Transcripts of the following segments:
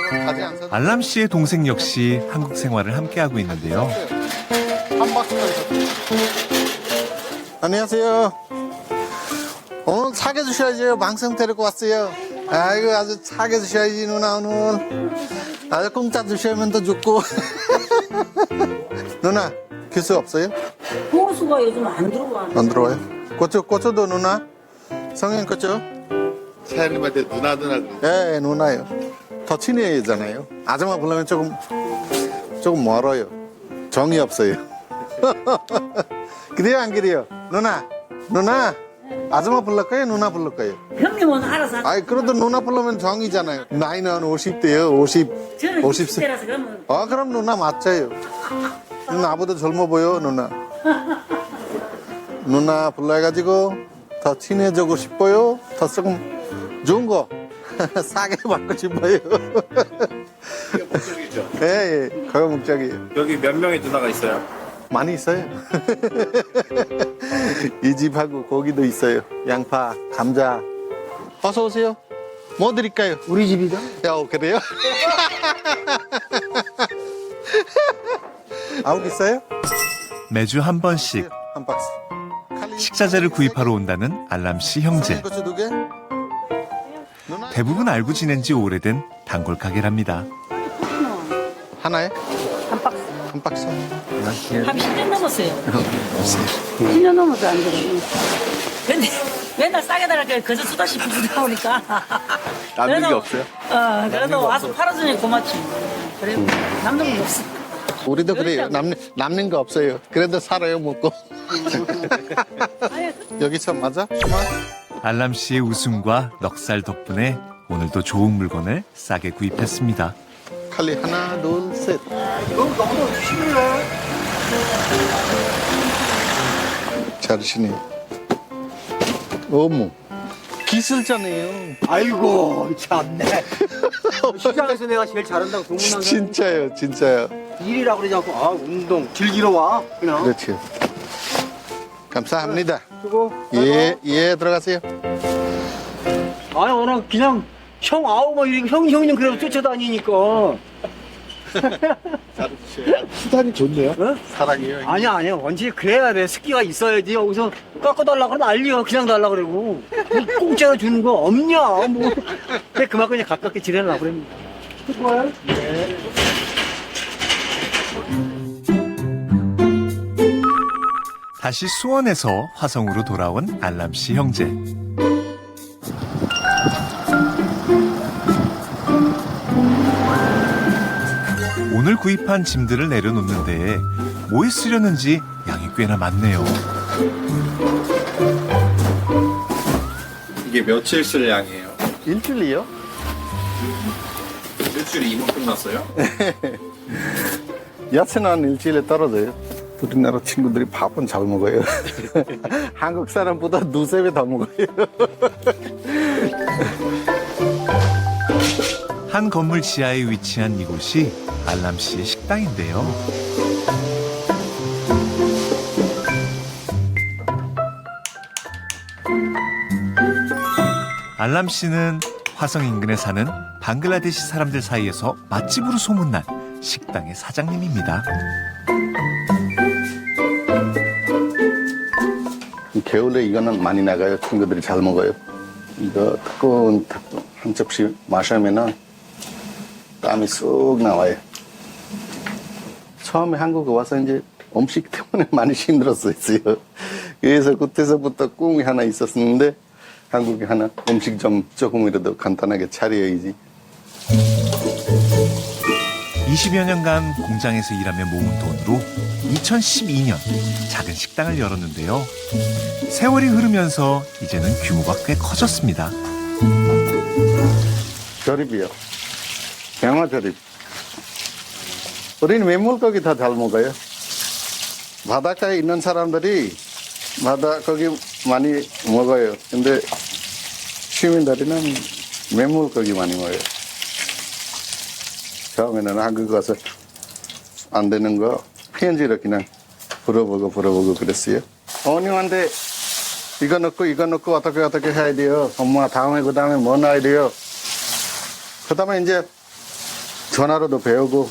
가지 안 사도 알람 씨의 동생 역시 한국 생활을 함께하고 있는데요. 한 박스만 사도. 안녕하세요. 오늘 사게 주셔야죠. 방송 데리고 왔어요. 아이고 아주 사게 주셔야지 누나 오늘. 아주 공짜 주시면 더 좋고. 누나 교수 없어요? 고수가 요즘 안 들어와. 안 들어와요? 고추도 누나? 성인 고추? 사장님한테 누나 그래. 예, 누나요. 더 친해지잖아요. 아줌마 부르면 조금 멀어요. 정이 없어요. 그래요, 안 그래요? 누나, 아줌마 부를 거예요? 누나 부를 거예요? 형님은 알아서. 아이, 그래도 누나 부르면 정이잖아요. 나이는 50대요, 50. 저는 50세. 20대라서 그러면 그럼 누나 맞아요. 나보다 젊어 보여, 누나. 누나 불러가지고 더 친해지고 싶어요. 더 조금 좋은 거 싸게 받고 싶어요. 이게 목적이죠. 예, 그거 목적이에요. 여기 몇 명의 누나가 있어요? 많이 있어요. 이 집하고 고기도 있어요. 양파, 감자. 어서 오세요. 뭐 드릴까요? 우리 집이다. 야, 그래요? 아웃 있어요? 매주 한 번씩 한 박스. 식자재를 구입하러 온다는 알람 씨 형제. 고추 2개? 누나 대부분 알고 지낸 지 오래된 단골 가게랍니다. 하나에? 한 박스. 한 박스. 한 10년 넘었어요. 10년 넘어서 안 들어. 근데 맨날 싸게 달라니까 거저 수다시 부르다 보니까. 남는 게 그래도- 없어요? 그래도 와서 팔아주니 고맙지. 그래, 남는 건 없어. 우리도 그래요. 남는 거 없어요. 그래도 살아요, 먹고. 여기서 맞아? 알람 씨의 웃음과 넉살 덕분에 오늘도 좋은 물건을 싸게 구입했습니다. 칼리 하나, 둘, 셋. 너무 심해. 잘하시네. 어머, 기술자네요. 아이고 참네. 시장에서 내가 제일 잘한다고 소문난 거. 진짜요. 일이라고 그러지 않고 운동 즐기러 와 그냥. 그렇죠. 감사합니다. 수고. 예, 들어가세요. 아니 오늘 그냥 형 아우 뭐 이렇게 형님 그래도 쫓아다니니까. 수단이 좋네요. 사랑해요. 아니야 원체 그래야 돼. 습기가 있어야지. 여기서 깎아달라 그러면 난리야. 그냥 달라 그러고 뭐 공짜로 주는 거 없냐 뭐. 그래 그만큼 그냥 가깝게 지내려고 그럽니다. 수고해요. 다시 수원에서 화성으로 돌아온 알람 씨 형제. 오늘 구입한 짐들을 내려놓는데 뭐에 쓰려는지 양이 꽤나 많네요. 이게 며칠 쓸 양이에요? 일주일이요? 일주일에 이만큼 났어요? 야채는 일주일에 떨어져요. 우리나라 친구들이 밥은 잘 먹어요. 한국 사람보다 두세 배 더 먹어요. 한 건물 지하에 위치한 이곳이 알람 씨의 식당인데요. 알람 씨는 화성 인근에 사는 방글라데시 사람들 사이에서 맛집으로 소문난 식당의 사장님입니다. 겨울에 이거는 많이 나가요. 친구들이 잘 먹어요. 이거 뜨거운 한 접시 마시면은 땀이 쏙 나와요. 처음에 한국에 와서 이제 음식 때문에 많이 힘들었어요. 그래서 그때서부터 꿈이 하나 있었는데 한국에 하나 음식 좀 조금이라도 간단하게 차려야지. 20여 년간 공장에서 일하며 모은 돈으로 2012년 작은 식당을 열었는데요. 세월이 흐르면서 이제는 규모가 꽤 커졌습니다. 조립이요. 양화 조립. 우리는 민물고기 다 잘 먹어요. 바닷가에 있는 사람들이 바닷고기 많이 먹어요. 근데 시민들은 민물고기 많이 먹어요. 처음에는 한국 가서 안 되는 거 편지로 그냥 물어보고 그랬어요. 어머님한테 이거 넣고 어떻게 해야 돼요? 엄마 다음에 그 다음에 뭐 넣어야 돼요? 그 다음에 이제 전화로도 배우고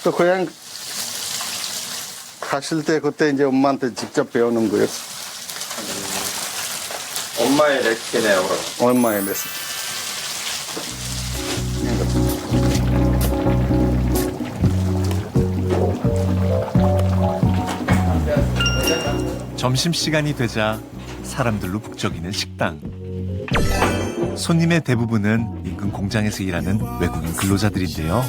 또 고향 가실 때 그때 이제 엄마한테 직접 배우는 거예요. 엄마의 레시피네요, 그럼. 엄마의 레시피. 점심시간이 되자 사람들로 북적이는 식당. 손님의 대부분은 인근 공장에서 일하는 외국인 근로자들인데요.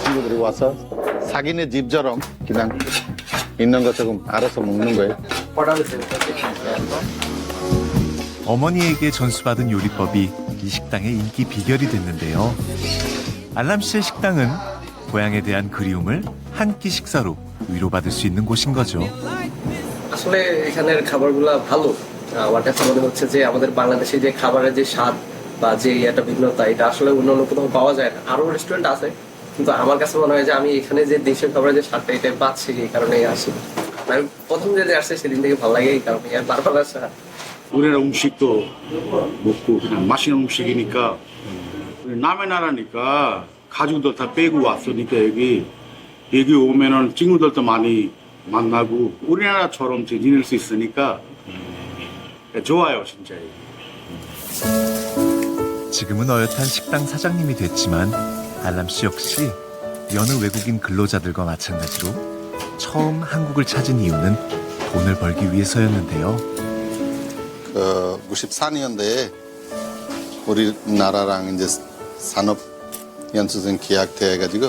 친구들이 와서 자기네 집처럼 그냥 있는 거 조금 알아서 먹는 거예요. 어머니에게 전수받은 요리법이 이 식당의 인기 비결이 됐는데요. 알람 씨의 식당은 고향에 대한 그리움을 한 끼 식사로 위로받을 수 있는 곳인 거죠. আসলে এখানের খাবারগুলো ভালো আমার কাছে মনে হচ্ছে যে আমাদের বাংলাদেশে যে খাবারের যে স্বাদ বা যে একটা ভিন্নতা এটা আসলে অন্য কোথাও পাওয়া যায় না আরো রেস্টুরেন্ট আছে কিন্তু আমার কাছে মনে হয় যে আমি এখানে যে দেশের খাবারের যে স্বাদটা এটা পাচ্ছি এই কারণেই আসি আমি প্রথম যেদিন আসছে সেদিন থেকে ভালো লাগে এই কারণে আর বারবার আসা 우리나라 음식도 먹고 그냥 맛있는 음식이니까 남의 나라니까 가족들 다 빼고 왔으니까 여기 오면은 친구들도 많이 만나고 우리나라처럼 지낼 수 있으니까 좋아요 진짜. 지금은 어엿한 식당 사장님이 됐지만 알람 씨 역시 여느 외국인 근로자들과 마찬가지로 처음 한국을 찾은 이유는 돈을 벌기 위해서였는데요. 94년도에 우리나라랑 이제 산업 연수생 계약돼 가지고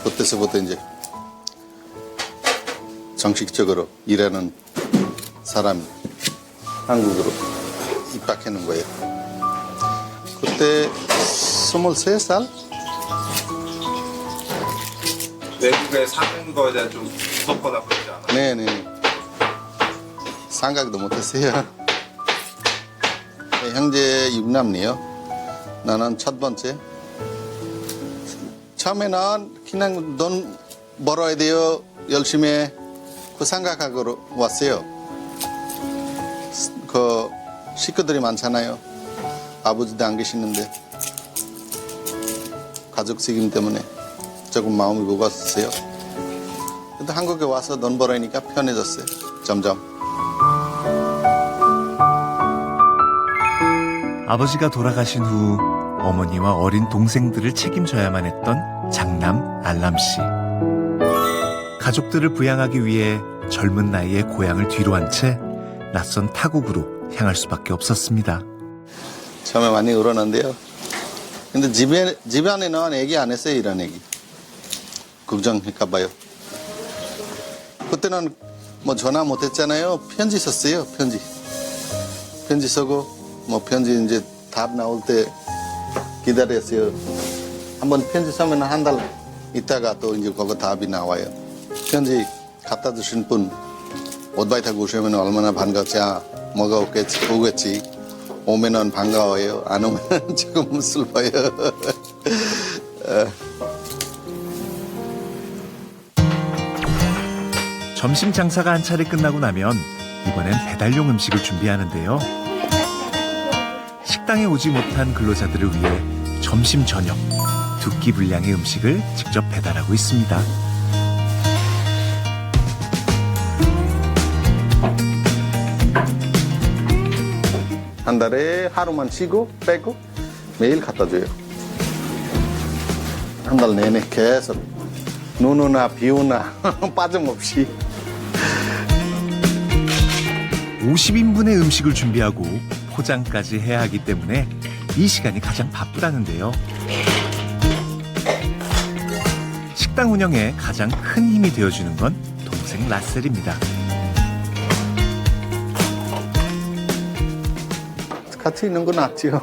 그때서부터 이제 정식적으로 일하는 사람이 한국으로 입학하는 거예요. 그때 23살? 외국에 사는 거에 대한 좀 무섭거나 그러지 않아요? 네네. 생각도 못했어요. 네, 형제 6남매요. 나는 첫 번째. 처음에는 그냥 돈 벌어야 돼요. 열심히 그 생각하고 왔어요. 그 식구들이 많잖아요. 아버지도 안 계시는데 가족 책임 때문에 조금 마음이 무거웠어요. 근데 한국에 와서 돈 벌으니까 편해졌어요. 점점. 아버지가 돌아가신 후 어머니와 어린 동생들을 책임져야만 했던 장남 알람 씨. 가족들을 부양하기 위해 젊은 나이에 고향을 뒤로 한 채 낯선 타국으로 향할 수밖에 없었습니다. 처음에 많이 울었는데요. 근데 집안에는 얘기 안 했어요, 이런 얘기. 걱정할까봐요. 그때는 뭐 전화 못 했잖아요. 편지 썼어요, 편지. 편지 쓰고, 뭐 편지 이제 답 나올 때 기다렸어요. 한번 편지 쓰면 한 달 있다가 또 이제 그거 답이 나와요. 편지 갖다 주신 분 오토바이 타고 오시면 얼마나 반갑지. 뭐가 오겠지. 오면은 반가워요. 안 오면 조금 슬퍼요. 점심 장사가 한 차례 끝나고 나면 이번엔 배달용 음식을 준비하는데요. 식당에 오지 못한 근로자들을 위해 점심 저녁 두 끼 분량의 음식을 직접 배달하고 있습니다. 한 달에 하루만 쉬고 빼고 매일 갖다 줘요. 한 달 내내 계속 눈 오나 비 오나 빠짐없이. 50인분의 음식을 준비하고 포장까지 해야 하기 때문에 이 시간이 가장 바쁘다는데요. 식당 운영에 가장 큰 힘이 되어주는 건 동생 라셀입니다. 같이 있는 건 낫죠.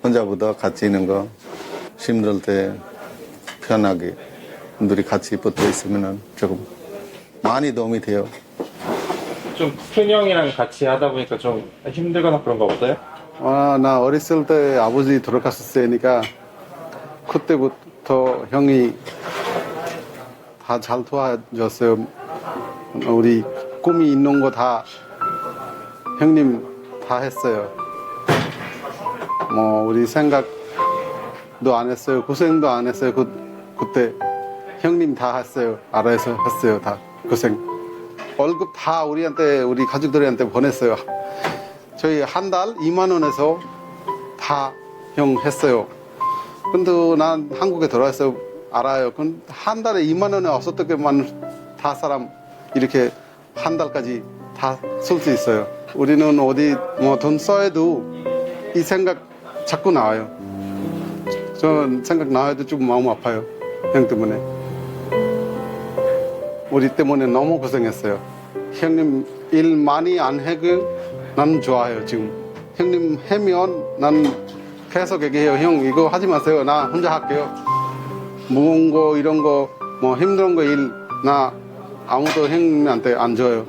혼자보다 같이 있는 거 힘들 때 편하게 분들이 같이 붙어 있으면 조금 많이 도움이 돼요. 좀 큰 형이랑 같이 하다 보니까 좀 힘들거나 그런 거 없어요? 나 어렸을 때 아버지 돌아가셨으니까 그때부터 형이 다 잘 도와줬어요. 우리 꼭 꿈이 있는 거 다 형님 다 했어요. 뭐 우리 생각도 안 했어요. 고생도 안 했어요. 그때 형님 다 했어요. 알아서 했어요. 다 고생. 월급 다 우리한테 우리 가족들한테 보냈어요. 저희 한 달 2만 원에서 다 형 했어요. 근데 난 한국에 들어와서 알아요. 한 달에 2만 원에 어떻게만 다 사람 이렇게 한 달까지 다 쓸 수 있어요. 우리는 어디 뭐 돈 써야도 이 생각 자꾸 나와요. 저 생각 나와도 좀 마음 아파요. 형 때문에. 우리 때문에 너무 고생했어요. 형님 일 많이 안 하고 난 좋아해요. 지금 형님 하면 난 계속 얘기해요. 형 이거 하지 마세요. 나 혼자 할게요. 무거운 거 이런 거 뭐 힘든 거 일 나 아무도 형님한테 안 줘요.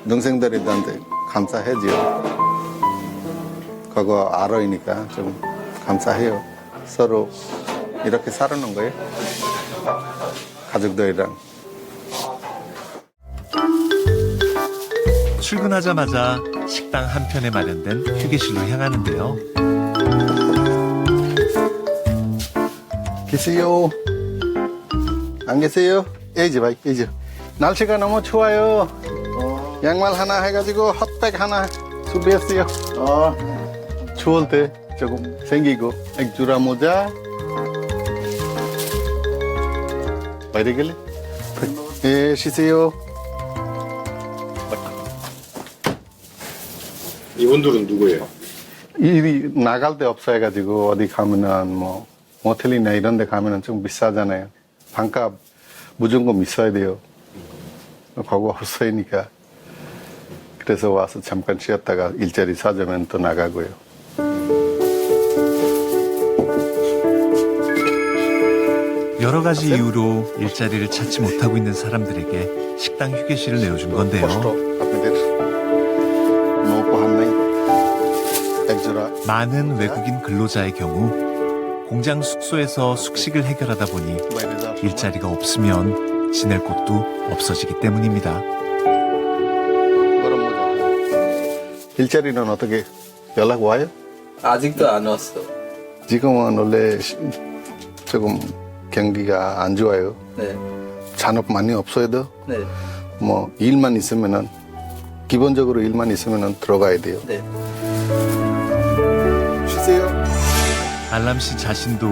동생들한테 감사해줘요. 그거 알아니까 좀 감사해요. 서로 이렇게 살아는 거예요. 가족들이랑. 출근하자마자 식당 한편에 마련된 휴게실로 향하는데요. 계세요? 안 계세요? 이제 봐, 이제. 날씨가 너무 추워요. 양말 하나 해가지고 핫팩 하나 준비했어요. 추울 때 조금 생기고 액주라 모자. বাইরে গেলে? 예, 쉬세요. 이분들은 누구예요? 일이 나갈 데 없어 해가지고 어디 가면은 뭐 모텔이나 이런 데 가면은 좀 비싸잖아요. 반값 무조건 있어야 돼요. 거기 없으니까. 그래서 와서 잠깐 쉬었다가 일자리 찾으면 또 나가고요. 여러 가지 이유로 일자리를 찾지 못하고 있는 사람들에게 식당 휴게실을 내어준 건데요. 많은 외국인 근로자의 경우 공장 숙소에서 숙식을 해결하다 보니 일자리가 없으면 지낼 곳도 없어지기 때문입니다. 일자리는 어떻게 연락 와요? 아직도 안 왔어. 지금은 원래 조금 경기가 안 좋아요. 네. 잔업 많이 없어도 네. 뭐 일만 있으면은 기본적으로 일만 있으면은 들어가야 돼요. 네. 쉬세요. 알람 씨 자신도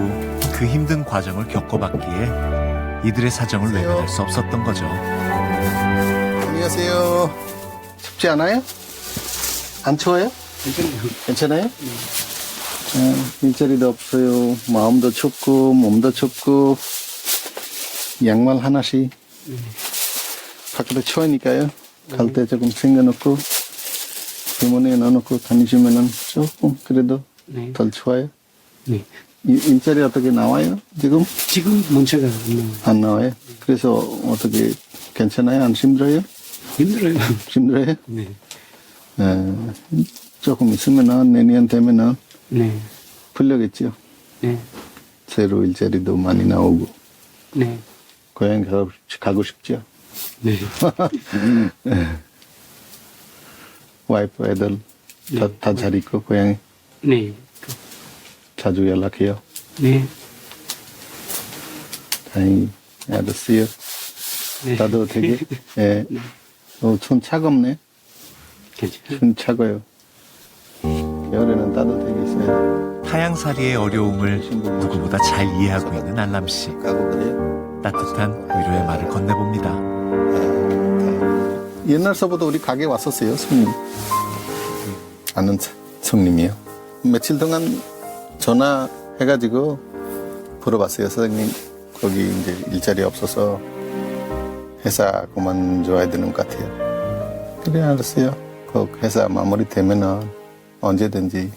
그 힘든 과정을 겪어봤기에 이들의 사정을 외면할 수 없었던 거죠. 안녕하세요. 춥지 않아요? 안 추워요? 괜찮아요? 일자리도 없어요. 마음도 춥고 몸도 춥고 양말 하나씩 밖에도 추우니까요. 갈 때 조금 챙겨놓고 주머니에 넣어놓고 다니시면은 조금 그래도 덜 추워요. 네. 일자리 어떻게 나와요? 지금? 지금 문제가 안 나와요. 그래서 어떻게 괜찮아요? 안 힘들어요? 힘들어요. 힘들어요? 네. 조금 있으면은 내년 되면은 네. 풀려겠죠. 네. 새로 일자리도 많이 나오고 네. 고향 가고 싶죠. 네. 와이프 애들 다 잘 있고 고향에 네. 자주 연락해요. 네. 다행히 알았어요. 네. 나도 되게 예. 손 차갑네. 괜찮아요. 손 차가요. 겨울에는 따뜻하게 있어요. 타양살이의 어려움을 누구보다 잘 이해하고 있는 알람 씨. 가고 그래요. 따뜻한 위로의 말을 건네봅니다. 옛날서부터 우리 가게 왔었어요, 손님. 아는 손님이요. 며칠 동안 전화해가지고 물어봤어요. 사장님, 거기 이제 일자리 없어서 회사 그만둬야 되는 것 같아요. 그래, 알았어요. 그 회사 마무리 되면은 언제든지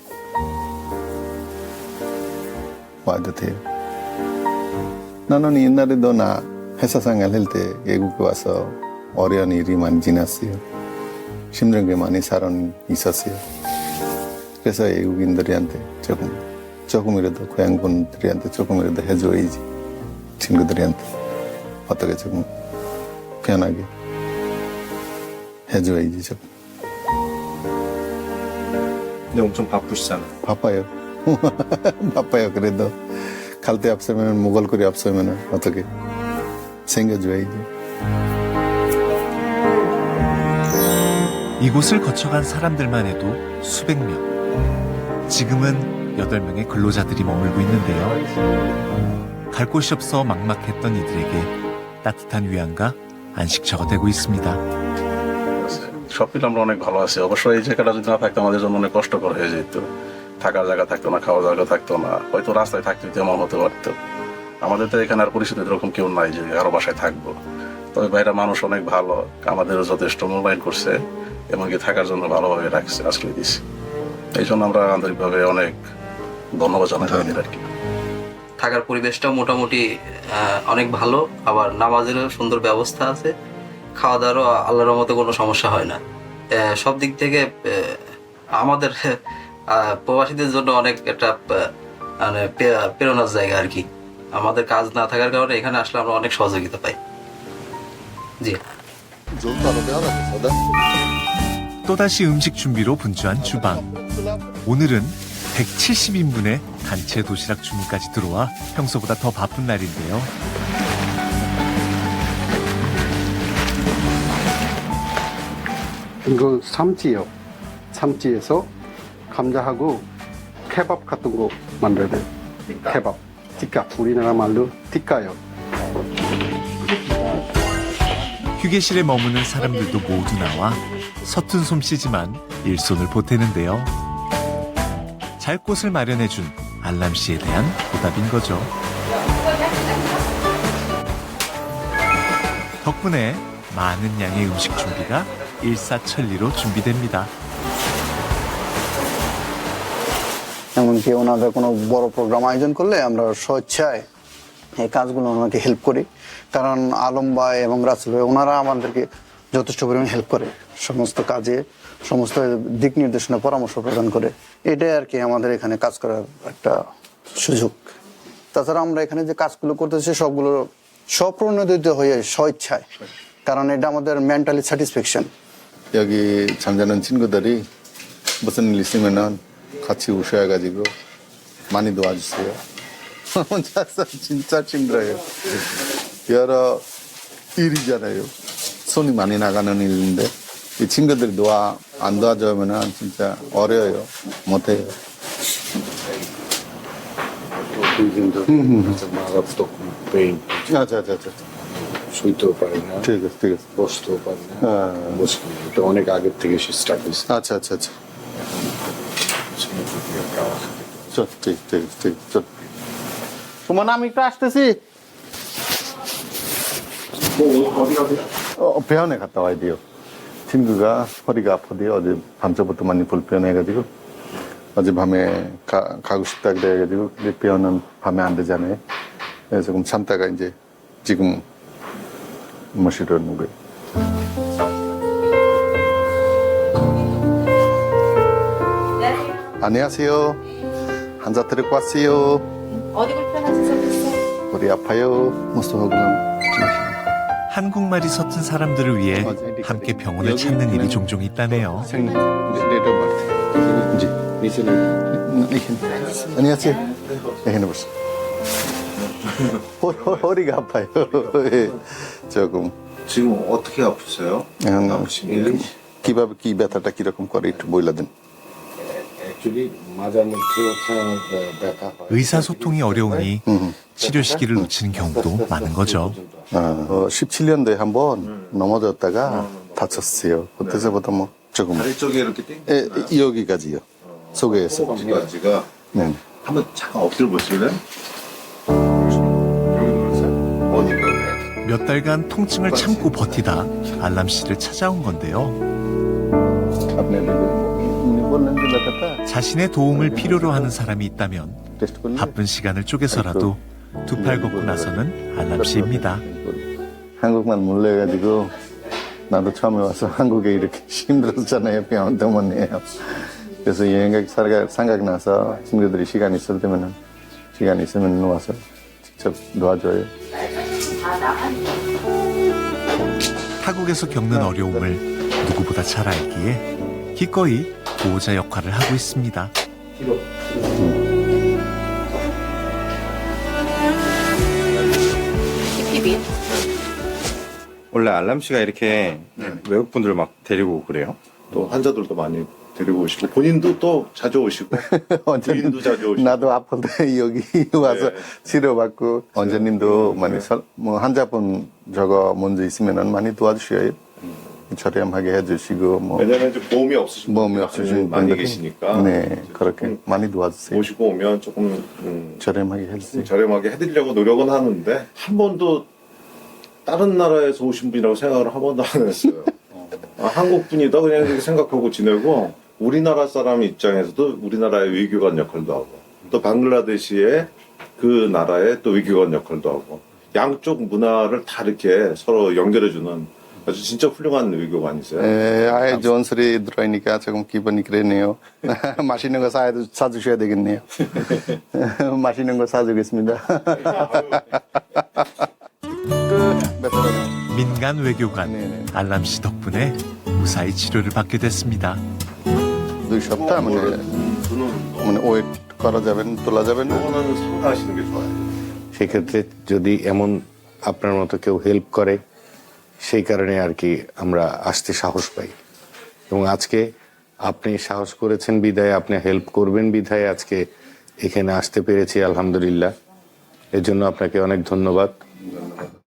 와도 돼요. 나는 옛날에도 나 회사 생활할 때 외국에 와서 어려운 일이 많이 지났어요. 힘든 게 많이 살은 있었어요. 그래서 외국인들한테 조금이라도 고향 분들한테 조금이라도 해줘야지. 친구들한테 어떻게 조금 편하게. 해줘야지. 저. 근데 엄청 바쁘시잖아요. 바빠요. 바빠요. 그래도 갈 데 없으면 먹을거리 없으면 어떻게 챙겨줘야지. 이곳을 거쳐간 사람들만 해도 수백 명. 지금은 8명의 근로자들이 머물고 있는데요. 갈 곳이 없어 막막했던 이들에게 따뜻한 위안과 안식처가 되고 있습니다. সব মিলে আমরা অনেক ভালো আছি। অবশ্য এই জায়গাটা যদি না থাকতো আমাদের জন্য অনেক কষ্টকর হয়ে যেত। থাকার জায়গা থাকতো না, খাওয়ার জায়গা থাকতো না, হয়তো রাস্তায় থাকতে এমন হতে পারতো। আমাদের তো এখানে আর পরিস্থিতি এরকম কেউ নাই যে আরো বাসায় থাকবো। তবে বাইরে মানুষ অনেক ভালো, আমাদের যথেষ্ট মূল্যায়ন করছে, এমনকি থাকার জন্য ভালোভাবে রাখছে, আশ্রয় দিচ্ছে। এই জন্য আমরা আন্তরিকভাবে অনেক ধন্যবাদ জানাই তাদের আর কি। থাকার পরিবেশটা মোটামুটি অনেক ভালো, আবার নামাজেরও সুন্দর ব্যবস্থা আছে, খাওয়া দাওয়ারও আল্লাহর রহমতে কোনো সমস্যা হয় না। সব দিক থেকে আমাদের প্রবাসীদের জন্য অনেক একটা মানে প্রেরণার জায়গা আর কি। আমাদের কাজ না থাকার কারণে এখানে আসলে আমরা অনেক সহযোগিতা পাই। জি। 또다시 음식 준비로 분주한 주방. 오늘은 170인분의 단체 도시락 주문까지 들어와 평소보다 더 바쁜 날인데요. 이거 삼찌요. 삼찌에서 감자하고 케밥 같은 거 만들어야 돼요. 케밥. 티카. 우리나라 말로 티카요. 휴게실에 머무는 사람들도 모두 나와 서툰 솜씨지만 일손을 보태는데요. 잘 곳을 마련해준 알람 씨에 대한 보답인 거죠. 덕분에 많은 양의 음식 준비가 일사천리로 준비됩니다. এমনকি ওনাদের কোনো বড় প্রোগ্রাম আয়োজন করলে আমরা স্বেচ্ছায় এই কাজগুলো ওনাকে হেল্প করি, কারণ আলম ভাই এবং রাসেল ভাই ওনারা আমাদেরকে যথেষ্ট পরিমাণে হেল্প করে, সমস্ত কাজে সমস্ত দিক নির্দেশনা পরামর্শ প্রদান করে। এটাই আর কি আমাদের এখানে কাজ করার একটা সুযোগ। তাছাড়া আমরা এখানে যে কাজগুলো করতেছি সবগুলো স্বপ্রণোদিত হয়ে স্বেচ্ছায়, কারণ এটা আমাদের মেন্টালি স্যাটিসফ্যাকশন। 여기 잠자는 친구들이 무슨 일 있으면은 같이 오셔가지고 많이 도와주세요. 혼자서 진짜 힘들어요. 여러 일이잖아요. 손이 많이 나가는 일인데 이 친구들이 안 도와주면은 진짜 어려워요. 못해요. মারাত্মক পেইন, আচ্ছা। শুইতেও পারি না, ঠিক আছে। বসতেও পারি না, হ্যাঁ। মুশকিল। এটা অনেক আগের থেকে স্টার্ট হয়েছে। আচ্ছা। চল, ঠিক চল। তোমার নাম একটু আসতেছি. 병원에 갔다 와야 돼요. 친구가 허리가 아프대요. 어제 밤새부터 많이 불편해가지고 어젯밤에 가고 싶다 그래가지고 근데 병원은 밤에 안 되잖아요. 그래서 조금 참다가 이제 지금 모시러 오는 거예요. 안녕하세요. 환자 데리고 왔어요. 어디 불편하셔서 허리 아파요. 무서워하고 한국말이 서툰 사람들을 위해 함께 병원을 찾는 일이 종종 있다네요. 안녕하세요. 여기는 벌써 허리가 아파요. 조금. 지금 어떻게 아프세요? কিভাবে কি ব্যথাটা কিরকম করে একটু বইলা দেন. 의사소통이 어려우니 치료 시기를 놓치는 경우도 많은 거죠. 17년도에 한번 넘어졌다가 다쳤어요. 그때서부터 뭐 조금 다리 쪽에 이렇게 땡. 여기까지요. 속에서. 여기까지가. 네. 한번 잠깐 엎드려 보실래요? 몇 달간 통증을 참고 버티다 알람 씨를 찾아온 건데요. 자신의 도움을 필요로 하는 사람이 있다면 바쁜 시간을 쪼개서라도 두 팔 걷고 나서는 알람 씨입니다. 한국말 몰라가지고 나도 처음에 와서 한국에 이렇게 힘들었잖아요. 병원 때문에요. 그래서 여행 가기 생각나서 친구들이 시간 있으면 와서 직접 도와줘요. 타국에서 겪는 어려움을 누구보다 잘 알기에 기꺼이 보호자 역할을 하고 있습니다. TPB. 원래 알람 씨가 이렇게 외국 분들 막 데리고 그래요? 또 환자들도 많이 데리고 오시고 본인도 또 자주 오시고 부인도 자주 오시고 나도 아플 때 여기 와서 치료받고 원장님도 많이 뭐 환자분 저거 문제 있으면은 많이 도와주셔요. 저렴하게 해주시고 뭐 왜냐면 이제 보험이 없으신 분들이 많이 분들이 계시니까 네 그렇게 많이 도와주세요. 오시고 오면 조금 저렴하게 해주세요. 저렴하게 해드리려고 노력은 하는데 한 번도 다른 나라에서 오신 분이라고 생각을 한 번도 안 했어요. 한국 분이다 그냥 이렇게 생각하고 지내고 우리나라 사람 입장에서도 우리나라의 외교관 역할도 하고 또 방글라데시의 그 나라의 또 외교관 역할도 하고 양쪽 문화를 다 이렇게 서로 연결해주는 아주 진짜 훌륭한 외교관이세요. 아예 좋은 소리 들어오니까 조금 기분이 그러네요. 맛있는 거 사주셔야 되겠네요. 맛있는 거 사주겠습니다. 민간 외교관 알람 씨 덕분에 무사히 치료를 받게 됐습니다. দুই সপ্তাহ মানে ওয়েট করা যাবে না তোলা যাবে না 그거는 상가하시는 게 좋아요. সেক্ষেত্রে যদি এমন আপনার মতো কেউ হেল্প করে সেই কারণে আর কি আমরা আসতে সাহস পাই এবং আজকে আপনি সাহস করেছেন বিধায় আপনি হেল্প করবেন বিধায় আজকে এখানে আসতে পেরেছি আলহামদুলিল্লাহ এর জন্য আপনাকে অনেক ধন্যবাদ।